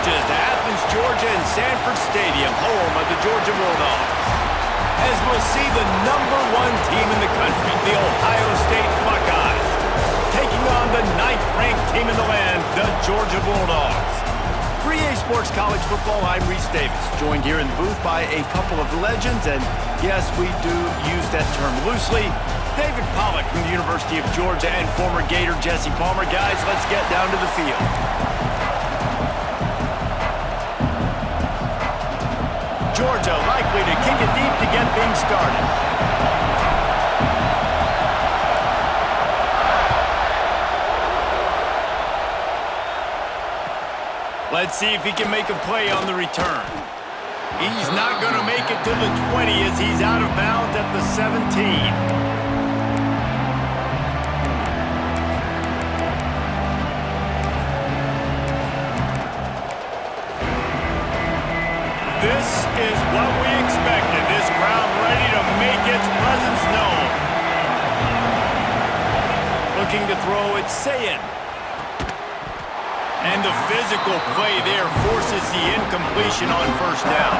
marches to Athens, Georgia and Sanford Stadium, home of the Georgia Bulldogs. As we'll see the #1 team in the country, the Ohio State Buckeyes, taking on the 9th-ranked team in the land, the Georgia Bulldogs. For EA Sports College Football, I'm Reese Davis, joined here in the booth by a couple of legends, and yes, we do use that term loosely. David Pollack from the University of Georgia and former Gator Jesse Palmer. Guys, let's get down to the field. Georgia likely to kick it deep to get things started. Let's see if he can make a play on the return. He's not going to make it to the 20 as he's out of bounds at the 17. This is what we expected. This crowd ready to make its presence known. Looking to throw, it's Sayin. And the physical play there forces the incompletion on first down.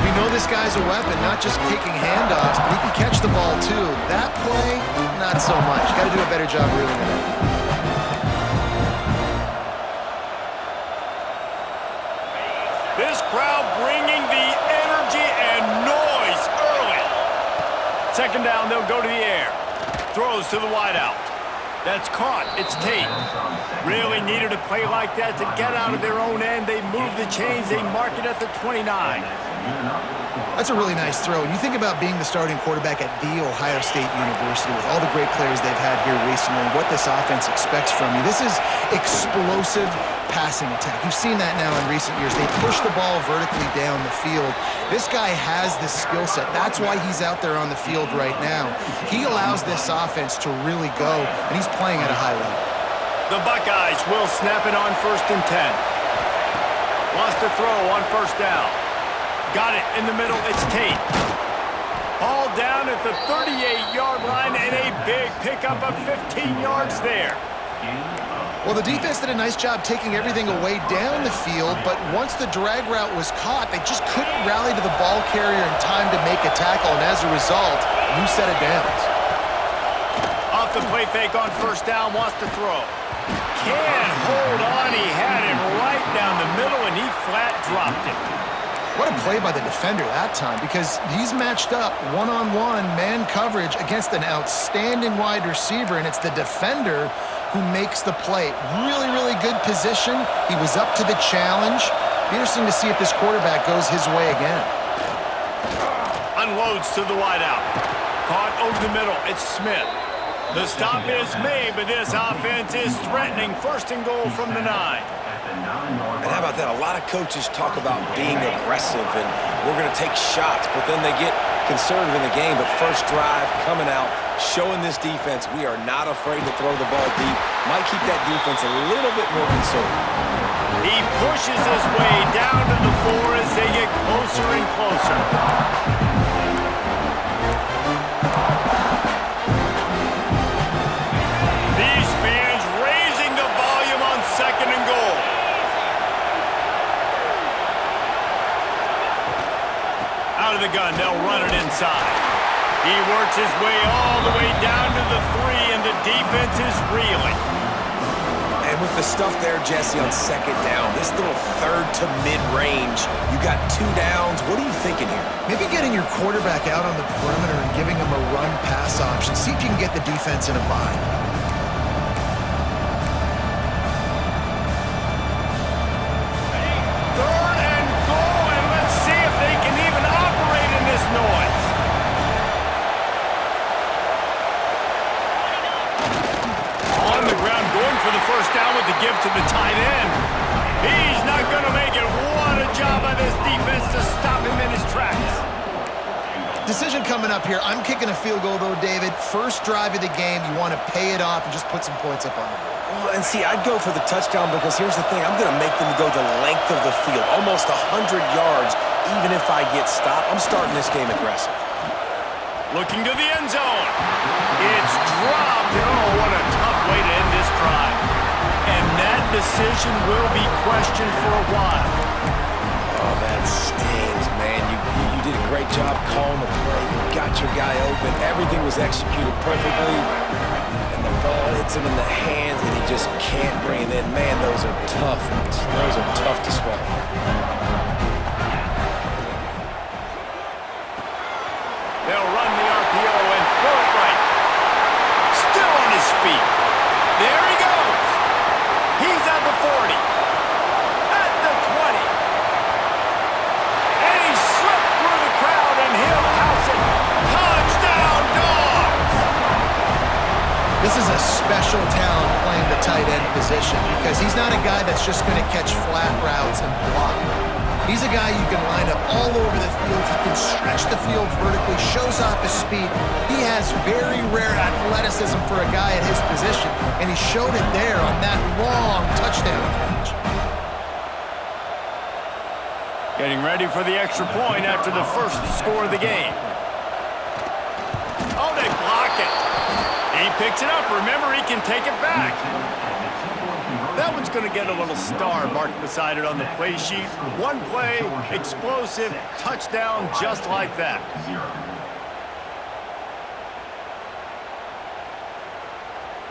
We know this guy's a weapon, not just taking handoffs, but he can catch the ball too. That play, not so much. Got to do a better job reeling it in. This crowd bringing the energy and noise early. Second down, they'll go to the air. Throws to the wideout. That's caught. It's Tate. Really needed a play like that to get out of their own end. They move the chains. They mark it at the 29. That's a really nice throw. And you think about being the starting quarterback at The Ohio State University with all the great players they've had here recently and what this offense expects from you. This is explosive passing attack. You've seen that now in recent years. They push the ball vertically down the field. This guy has the skill set. That's why he's out there on the field right now. He allows this offense to really go, and he's playing at a high level. The Buckeyes will snap it on 1st and 10. Wants to throw on first down. Got it in the middle. It's Tate. All down at the 38-yard line, and a big pickup of 15 yards there. Well, the defense did a nice job taking everything away down the field, but once the drag route was caught, they just couldn't rally to the ball carrier in time to make a tackle, and as a result, new set of downs. Off the play fake on first down, wants to throw. Can't hold on. He had it right down the middle, and he flat dropped it. What a play by the defender that time, because he's matched up one-on-one man coverage against an outstanding wide receiver, and it's the defender who makes the play. Really, really good position. He was up to the challenge. Be interesting to see if this quarterback goes his way again. Unloads to the wideout. Caught over the middle. It's Smith. The stop is made, but this offense is threatening. 1st and goal from the 9. And how about that? A lot of coaches talk about being aggressive and we're going to take shots, but then they get conservative in the game. But first drive, coming out, showing this defense we are not afraid to throw the ball deep. Might keep that defense a little bit more conservative. He pushes his way down to the 4 as they get closer and closer. These fans raising the volume on 2nd and goal. Out of the gun, they'll run it inside. He works his way all the way down to the 3, and the defense is reeling. And with the stuff there, Jesse, on 2nd down, this little 3rd to mid-range, you got 2 downs. What are you thinking here? Maybe getting your quarterback out on the perimeter and giving him a run-pass option. See if you can get the defense in a bind. Give to the tight end. He's not going to make it. What a job by this defense to stop him in his tracks. Decision coming up here. I'm kicking a field goal, though, David. First drive of the game, you want to pay it off and just put some points up on the board. Well, and see, I'd go for the touchdown because here's the thing. I'm going to make them go the length of the field, almost 100 yards, even if I get stopped. I'm starting this game aggressive. Looking to the end zone. It's dropped. Oh, what a tough way to end this drive. And that decision will be questioned for a while. Oh, that stings, man. You did a great job calling the play. You got your guy open. Everything was executed perfectly. And the ball hits him in the hands, and he just can't bring it in. Man, those are tough ones. Those are tough to swallow. They'll run the RPO and throw it right. Still on his feet. There he goes. He's at the 40. At the 20. And he slipped through the crowd and he'll house it. Touchdown, Dogs! This is a special talent playing the tight end position because he's not a guy that's just going to catch flat routes and block. He's a guy you can line up all over the field. He can stretch the field vertically, shows off his speed. He has very rare athleticism for a guy at his position, and he showed it there on that long touchdown catch. Getting ready for the extra point after the first score of the game. Oh, they block it. He picks it up. Remember, he can take it back. That one's going to get a little star marked beside it on the play sheet. One play, explosive, touchdown, just like that.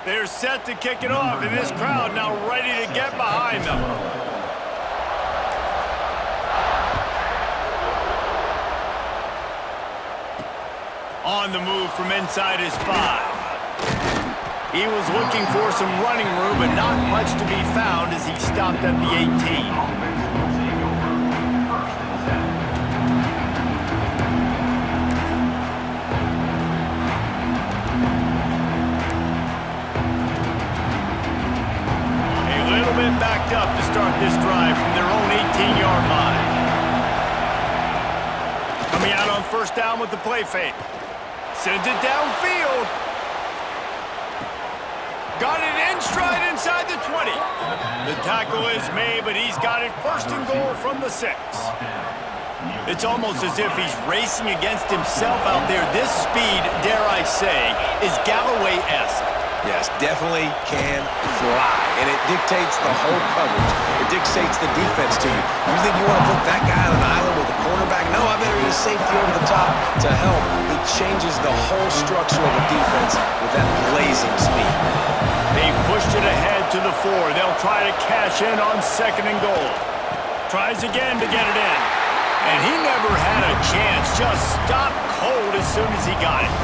They're set to kick it off, and this crowd now ready to get behind them. On the move from inside his 5. He was looking for some running room, but not much to be found as he stopped at the 18. A little bit backed up to start this drive from their own 18-yard line. Coming out on first down with the play fake. Sends it downfield. Got it in stride inside the 20. The tackle is made, but he's got it first and goal from the 6. It's almost as if he's racing against himself out there. This speed, dare I say, is Galloway-esque. Yes, definitely can fly, and it dictates the whole coverage. It dictates the defense to you. You think you want to put that guy on an island with a cornerback? No, I better get a safety over the top to help. He changes the whole structure of the defense with that blazing speed. They've pushed it ahead to the 4. They'll try to cash in on second and goal. Tries again to get it in. And he never had a chance. Just stopped cold as soon as he got it.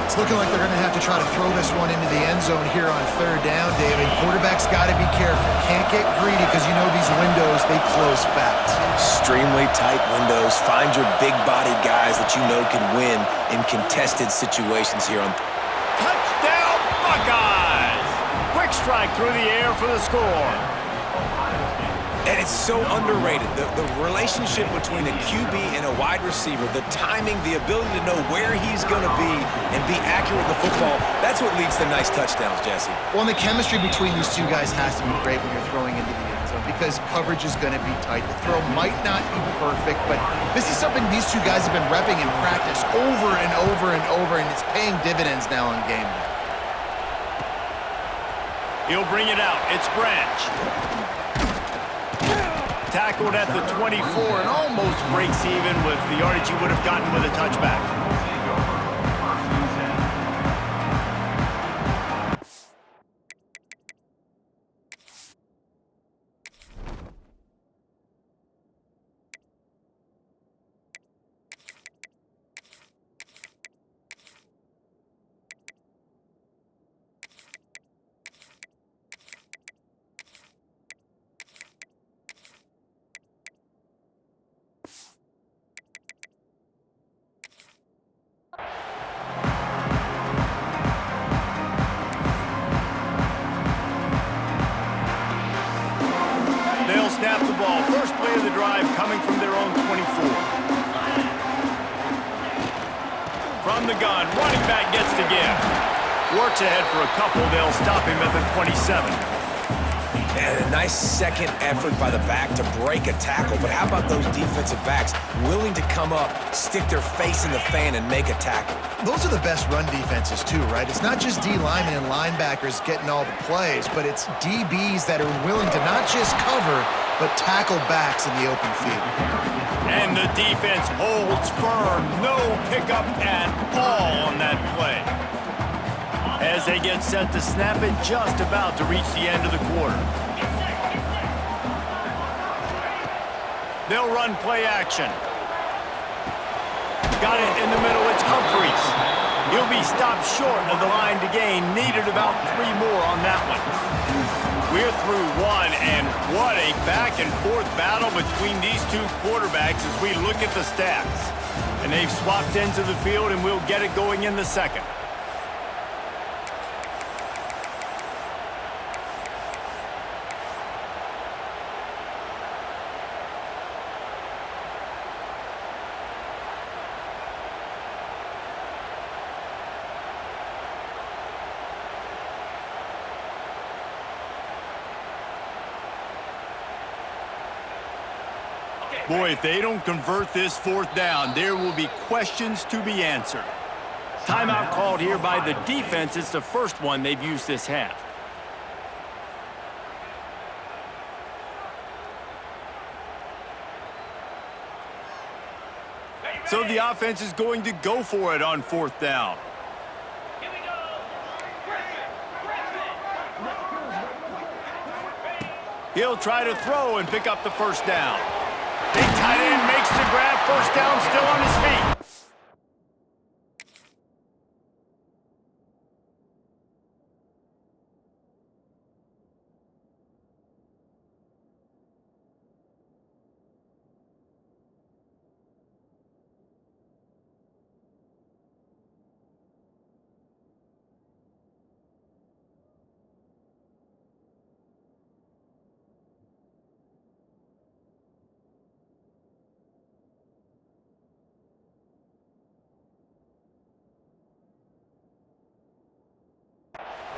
It's looking like they're going to have to try to throw this one into the end zone here on third down, David. Quarterback's got to be careful. Can't get greedy because you know these windows, they close fast. Extremely tight windows. Find your big-bodied guys that you know can win in contested situations here on Touchdown, Buckeyes! Quick strike through the air for the score. And it's so underrated. The relationship between a QB and a wide receiver, the timing, the ability to know where he's going to be and be accurate with the football, that's what leads to nice touchdowns, Jesse. Well, and the chemistry between these two guys has to be great when you're throwing into the end zone because coverage is going to be tight. The throw might not be perfect, but this is something these two guys have been repping in practice over and over and over, and it's paying dividends now on game day. He'll bring it out. It's Branch. Tackled at the 24 and almost breaks even with the yardage he would have gotten with a touchback. Snap the ball. First play of the drive coming from their own 24. From the gun, running back gets the give. Works ahead for a couple. They'll stop him at the 27. And a nice second effort by the back to break a tackle. But how about those defensive backs willing to come up, stick their face in the fan, and make a tackle? Those are the best run defenses too, right? It's not just D linemen and linebackers getting all the plays, but it's DBs that are willing to not just cover, but tackle backs in the open field. And the defense holds firm. No pickup at all on that play. As they get set to snap it, just about to reach the end of the quarter. They'll run play action. Got it in the middle. It's Humphries. He'll be stopped short of the line to gain. Needed about 3 more on that one. We're through one, and what a back-and-forth battle between these two quarterbacks as we look at the stats. And they've swapped ends of the field, and we'll get it going in the second. Boy, if they don't convert this 4th down, there will be questions to be answered. Timeout called here by the defense. It's the first one they've used this half. So the offense is going to go for it on 4th down. He'll try to throw and pick up the first down. Big tight end makes the grab. First down, still on his feet.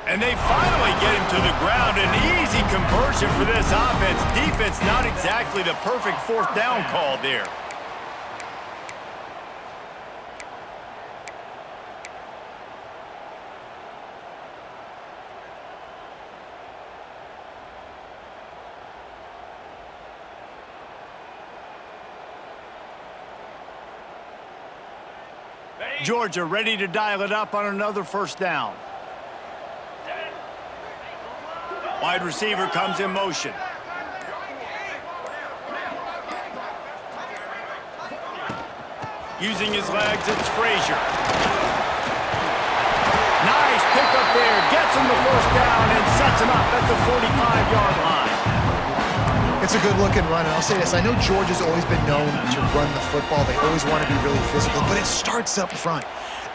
And they finally get him to the ground. An easy conversion for this offense. Defense not exactly the perfect 4th down call there. Georgia ready to dial it up on another first down. Wide receiver comes in motion. Using his legs, it's Frazier. Nice pickup there. Gets him the first down and sets him up at the 45-yard line. It's a good-looking run, and I'll say this. I know Georgia's always been known to run the football. They always want to be really physical, but it starts up front.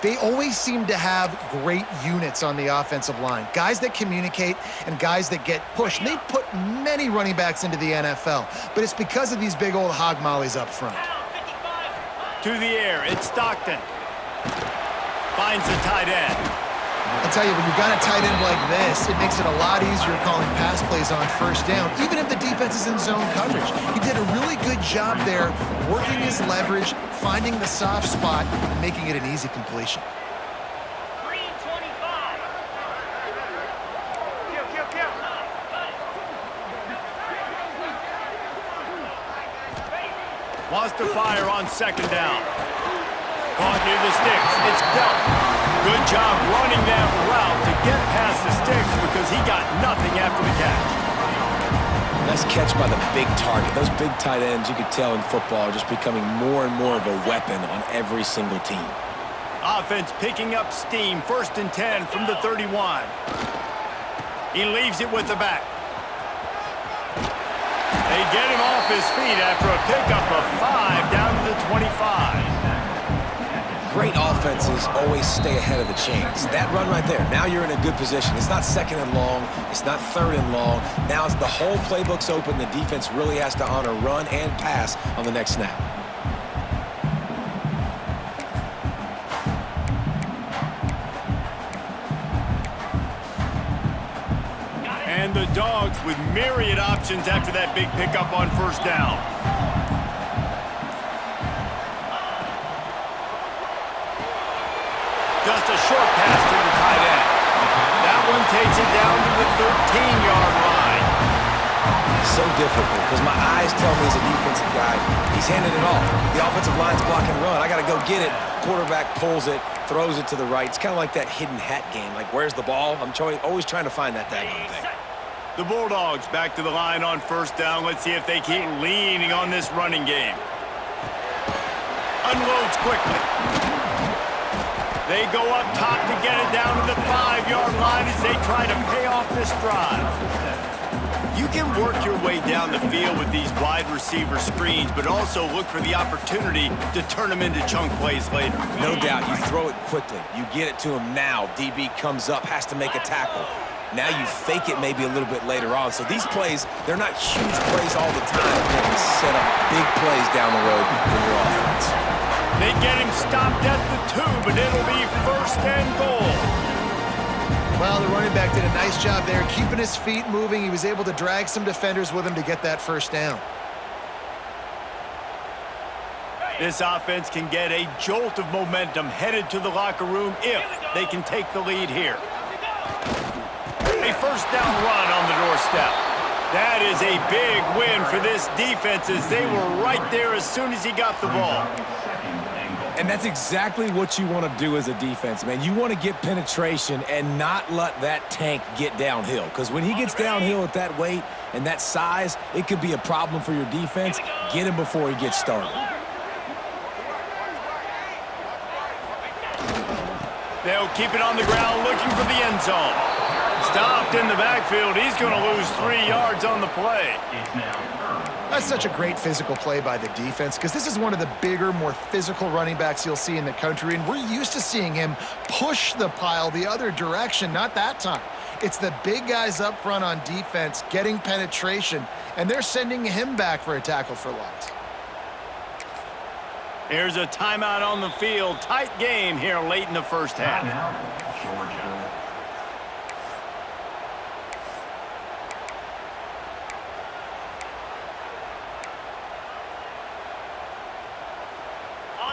They always seem to have great units on the offensive line. Guys that communicate and guys that get pushed. And they put many running backs into the NFL, but it's because of these big old hog mollies up front. To the air, it's Stockton. Finds the tight end. I'll tell you, when you've got a tight end like this, it makes it a lot easier calling pass plays on first down, even if the defense is in zone coverage. He did a really good job there, working his leverage, finding the soft spot, and making it an easy completion. Wants to fire on second down. Caught near the sticks. It's Belt. Good job running that route to get past the sticks because he got nothing after the catch. Nice catch by the big target. Those big tight ends, you could tell in football, are just becoming more and more of a weapon on every single team. Offense picking up steam. 1st and 10 from the 31. He leaves it with the back. They get him off his feet after a pickup of 5 down to the 25. Great offenses always stay ahead of the chains. That run right there, now you're in a good position. It's not 2nd and long. It's not 3rd and long. Now the whole playbook's open. The defense really has to honor run and pass on the next snap. And And the Dogs with myriad options after that big pickup on first down. Just a short pass to the tight end. That one takes it down to the 13-yard line. So difficult because my eyes tell me as a defensive guy, he's handing it off. The offensive line's block and run. I got to go get it. Quarterback pulls it, throws it to the right. It's kind of like that hidden hat game. Like, where's the ball? I'm always trying to find that daggone thing. The Bulldogs back to the line on first down. Let's see if they keep leaning on this running game. Unloads quickly. They go up top to get it down to the 5-yard line as they try to pay off this drive. You can work your way down the field with these wide receiver screens, but also look for the opportunity to turn them into chunk plays later. No doubt. You throw it quickly. You get it to him now. DB comes up, has to make a tackle. Now you fake it maybe a little bit later on. So these plays, they're not huge plays all the time. They can set up big plays down the road for your offense. They get him stopped at the 2, but it'll be first and goal. Well, the running back did a nice job there, keeping his feet moving. He was able to drag some defenders with him to get that first down. This offense can get a jolt of momentum headed to the locker room if they can take the lead here. A first down run on the doorstep. That is a big win for this defense as they were right there as soon as he got the ball. And that's exactly what you want to do as a defense, man. You want to get penetration and not let that tank get downhill. Because when he gets downhill at that weight and that size, it could be a problem for your defense. Get him before he gets started. They'll keep it on the ground looking for the end zone. Stopped in the backfield. He's going to lose 3 yards on the play. That's such a great physical play by the defense because this is one of the bigger, more physical running backs you'll see in the country, and we're used to seeing him push the pile the other direction. Not that time. It's the big guys up front on defense getting penetration, and they're sending him back for a tackle for loss. Here's a timeout on the field. Tight game here late in the first half.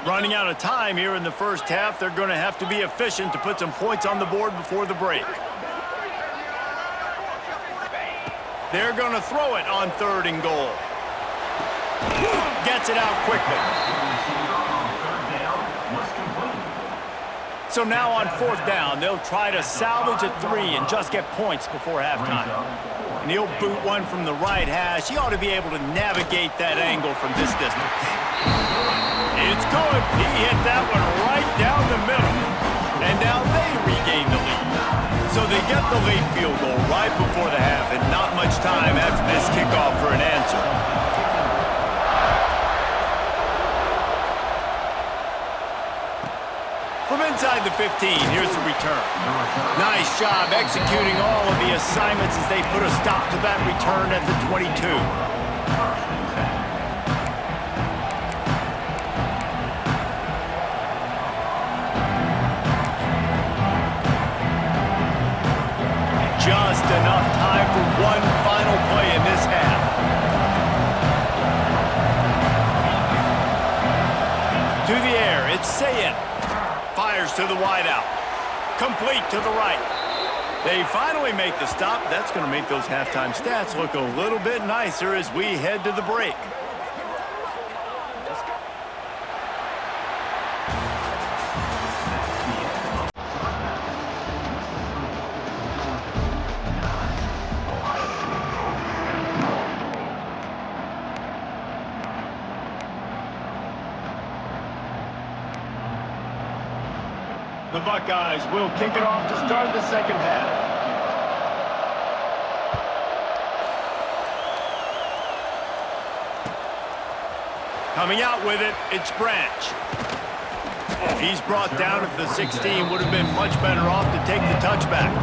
Running out of time here in the first half. They're going to have to be efficient to put some points on the board before the break. They're going to throw it on 3rd and goal. Gets it out quickly. So now on 4th down, they'll try to salvage a 3 and just get points before halftime. And he'll boot one from the right hash. He ought to be able to navigate that angle from this distance. It's good. He hit that one right down the middle. And now they regain the lead. So they get the late field goal right before the half and not much time after this kickoff for an answer. From inside the 15, here's the return. Nice job executing all of the assignments as they put a stop to that return at the 22. Just enough time for one final play in this half. To the air, it's Sayin. Fires to the wideout. Complete to the right. They finally make the stop. That's going to make those halftime stats look a little bit nicer as we head to the break. The Buckeyes will kick it off to start the second half. Coming out with it, it's Branch. He's brought down at the 16. Would have been much better off to take the touchback.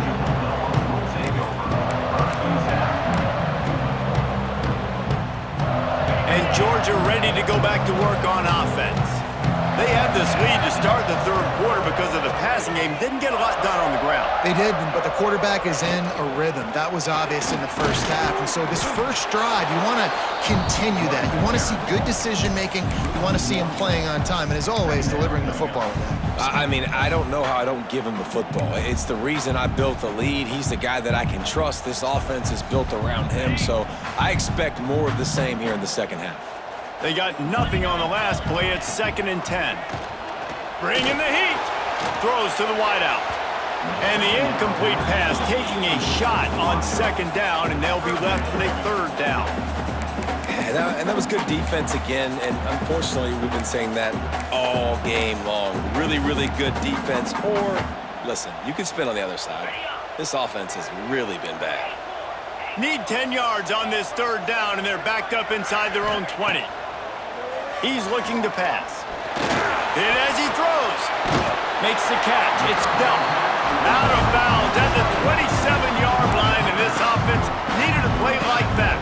And Georgia ready to go back to work on offense. They had this lead to start the third quarter because of the passing game. Didn't get a lot done on the ground. They did, but the quarterback is in a rhythm. That was obvious in the first half. And so this first drive, you want to continue that. You want to see good decision-making. You want to see him playing on time. And as always, delivering the football. I mean, I don't know how I don't give him the football. It's the reason I built the lead. He's the guy that I can trust. This offense is built around him. So I expect more of the same here in the second half. They got nothing on the last play. It's 2nd and 10. Bringing the heat. Throws to the wideout. And the incomplete pass taking a shot on 2nd down, and they'll be left with a 3rd down. And that was good defense again, and unfortunately we've been saying that all game long. Really, really good defense. Or, listen, you can spin on the other side. This offense has really been bad. Need 10 yards on this 3rd down, and they're backed up inside their own 20. He's looking to pass. Hit as he throws. Makes the catch. It's dealt. Out of bounds at the 27-yard line, and this offense needed a play like that.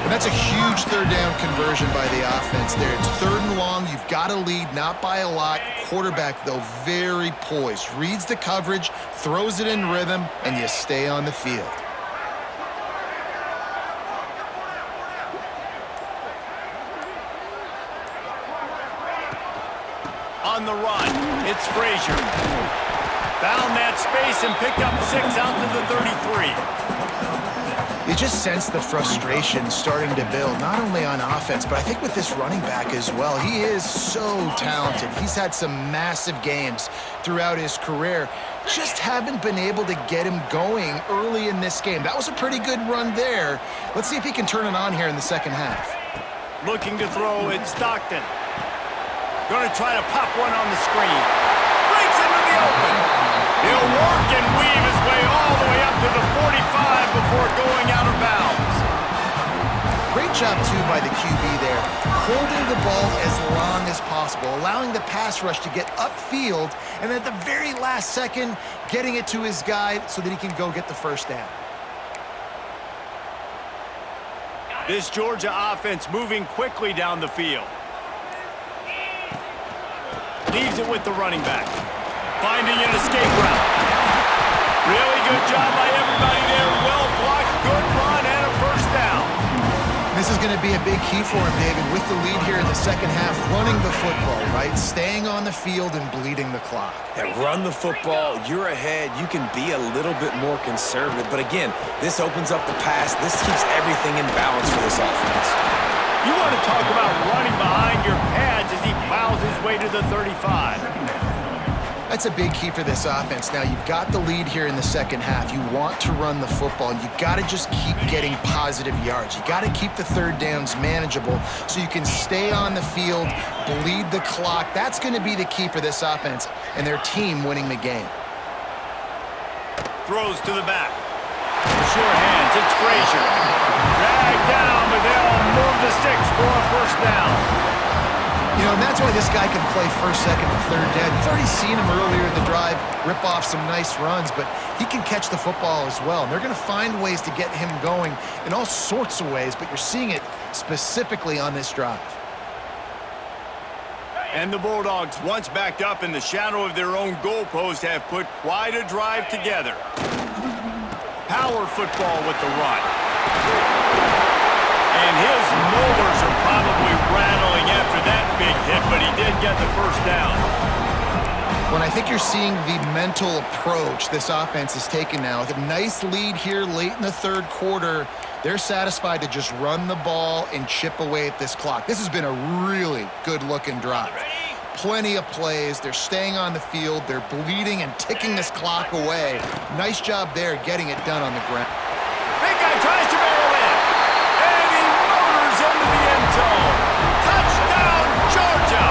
And that's a huge 3rd down conversion by the offense there. It's 3rd and long. You've got to lead, not by a lot. Quarterback, though, very poised. Reads the coverage, throws it in rhythm, and you stay on the field. On the run, it's Frazier. Found that space and picked up 6 out to the 33. You just sense the frustration starting to build, not only on offense, but I think with this running back as well. He is so talented. He's had some massive games throughout his career. Just haven't been able to get him going early in this game. That was a pretty good run there. Let's see if he can turn it on here in the second half. Looking to throw, it's Stockton. Going to try to pop one on the screen. Breaks into the open. He'll work and weave his way all the way up to the 45 before going out of bounds. Great job, too, by the QB there. Holding the ball as long as possible, allowing the pass rush to get upfield, and at the very last second, getting it to his guy so that he can go get the 1st down. This Georgia offense moving quickly down the field. Leaves it with the running back. Finding an escape route. Really good job by everybody there. Well blocked, good run, and a 1st down. This is going to be a big key for him, David, with the lead here in the second half, running the football, right? Staying on the field and bleeding the clock. Yeah, run the football. You're ahead. You can be a little bit more conservative. But again, this opens up the pass. This keeps everything in balance for this offense. You want to talk about running behind your pads as he plows his way to the 35. That's a big key for this offense. Now, you've got the lead here in the second half. You want to run the football. You got to just keep getting positive yards. You got to keep the 3rd downs manageable so you can stay on the field, bleed the clock. That's going to be the key for this offense and their team winning the game. Throws to the back. Sure hands, it's Frazier. Dragged down, but they'll move the sticks for a 1st down. You know, and that's why this guy can play 1st, 2nd, and 3rd down. You've already seen him earlier in the drive rip off some nice runs, but he can catch the football as well. And they're going to find ways to get him going in all sorts of ways, but you're seeing it specifically on this drive. And the Bulldogs, once backed up in the shadow of their own goalpost, have put quite a drive together. Power football with the run. And his molars are probably rattling after that big hit, but he did get the 1st down. When I think you're seeing the mental approach this offense is taking now, with a nice lead here late in the 3rd quarter, they're satisfied to just run the ball and chip away at this clock. This has been a really good-looking drive. Plenty of plays. They're staying on the field. They're bleeding and ticking this clock away. Nice job there getting it done on the ground. Big guy tries to barrel in. And he motors into the end zone. Touchdown, Georgia!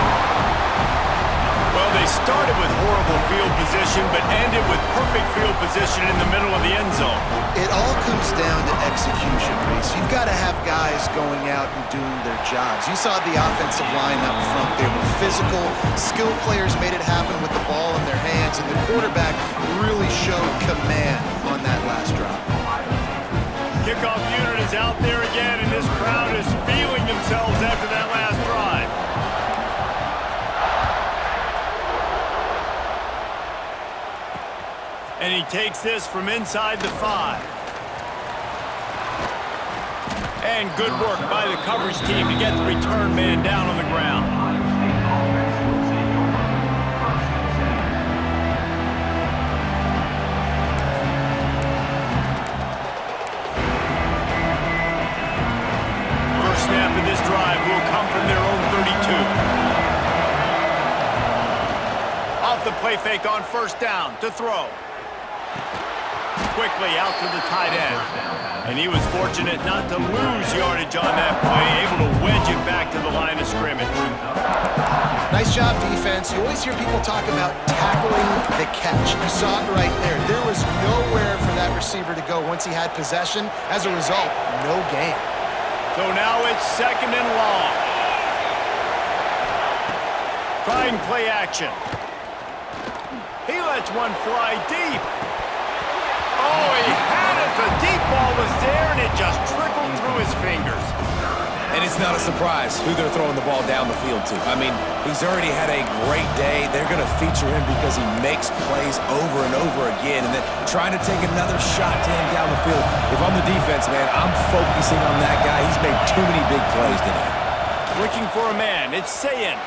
Well, they started with horrible field position, but ended with perfect field position in the middle of the end zone. It all comes down to execution, Reese. You've got to have guys going out and doing their jobs. You saw the offensive line up front. They were physical. Skilled players made it happen with the ball in their hands, and the quarterback really showed command on that last drive. Kickoff unit is out there again, and this crowd is feeling themselves after that last drive. And he takes this from inside the 5. And good work by the coverage team to get the return man down on the ground. First snap of this drive will come from their own 32. Off the play fake on first down to throw. Quickly out to the tight end. And he was fortunate not to lose yardage on that play, able to wedge it back to the line of scrimmage. Nice job, defense. You always hear people talk about tackling the catch. You saw it right there. There was nowhere for that receiver to go once he had possession. As a result, no gain. So now it's 2nd and long. Trying play action. He lets one fly deep. Oh, he had it. The deep ball was there, and it just trickled through his fingers. And it's not a surprise who they're throwing the ball down the field to. I mean, he's already had a great day. They're going to feature him because he makes plays over and over again, and then trying to take another shot to him down the field. If I'm the defense, man, I'm focusing on that guy. He's made too many big plays today. Looking for a man. It's Sayin.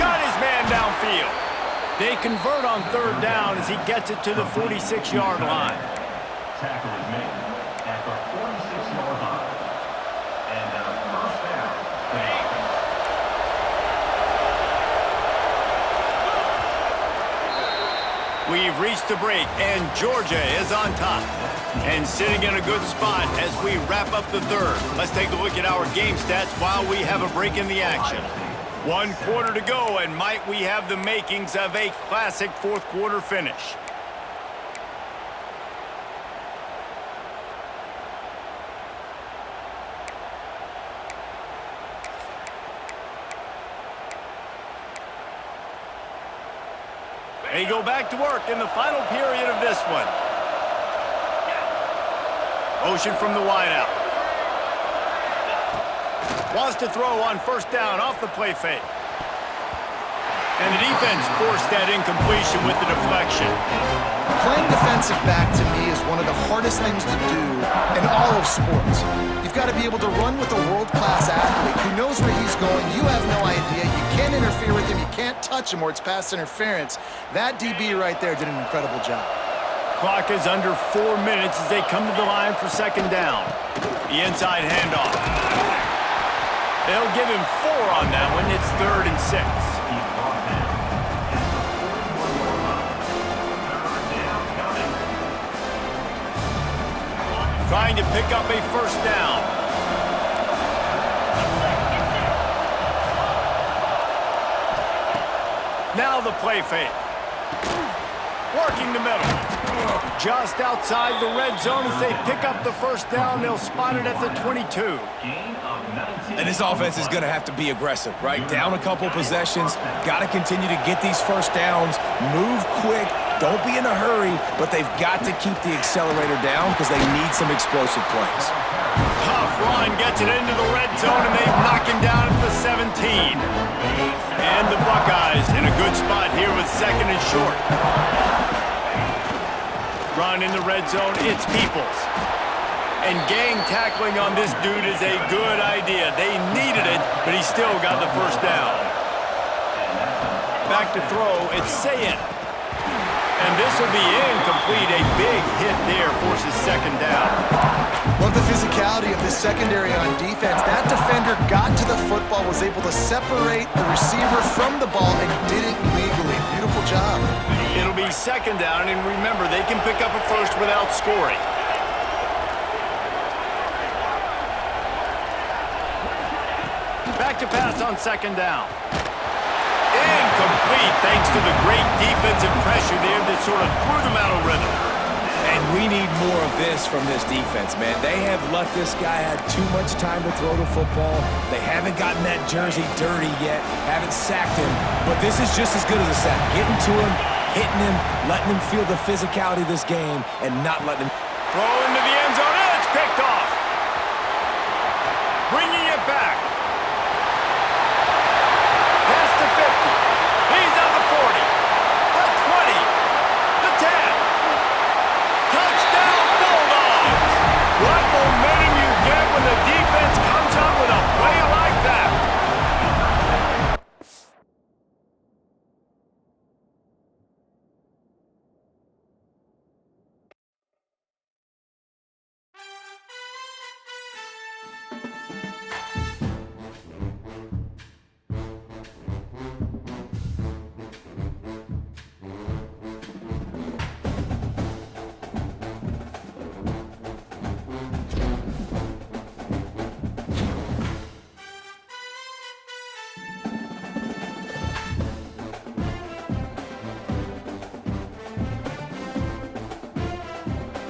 Got his man downfield. They convert on 3rd down as he gets it to the 46-yard line. Tackle is made at the 46-yard line. And first down. We've reached the break, and Georgia is on top. And sitting in a good spot as we wrap up the 3rd. Let's take a look at our game stats while we have a break in the action. 1 quarter to go, and might we have the makings of a classic 4th quarter finish. They go back to work in the final period of this one. Motion from the wideout. Wants to throw on first down off the play fake. And the defense forced that incompletion with the deflection. Playing defensive back, to me, is one of the hardest things to do in all of sports. You've got to be able to run with a world-class athlete who knows where he's going. You have no idea. You can't interfere with him. You can't touch him or it's pass interference. That DB right there did an incredible job. Clock is under 4 minutes as they come to the line for 2nd down. The inside handoff. They'll give him 4 on that one. It's 3rd and 6. Trying to pick up a first down. Now the play fake. Working the middle. Just outside the red zone as they pick up the first down. They'll spot it at the 22. And this offense is going to have to be aggressive, right? Down a couple possessions. Got to continue to get these first downs. Move quick. Don't be in a hurry, but they've got to keep the accelerator down because they need some explosive plays. Tough run gets it into the red zone, and they knock him down at the 17. And the Buckeyes in a good spot here with 2nd and short. Run in the red zone, it's Peoples. And gang tackling on this dude is a good idea. They needed it, but he still got the first down. Back to throw, it's Sayin. And this will be incomplete. A big hit there forces 2nd down. Love the physicality of this secondary on defense. That defender got to the football, was able to separate the receiver from the ball, and did it legally. Beautiful job. It'll be 2nd down, and remember, they can pick up a first without scoring. Back to pass on 2nd down. Incomplete thanks to the great defensive pressure there that sort of threw them out of rhythm. And we need more of this from this defense, man. They have let this guy have too much time to throw the football. They haven't gotten that jersey dirty yet, haven't sacked him. But this is just as good as a sack. Getting to him, hitting him, letting him feel the physicality of this game, and not letting him... Throw into the end zone, and it's picked off. Bringing it back. Past the 50. He's on the 40. The 20. The 10.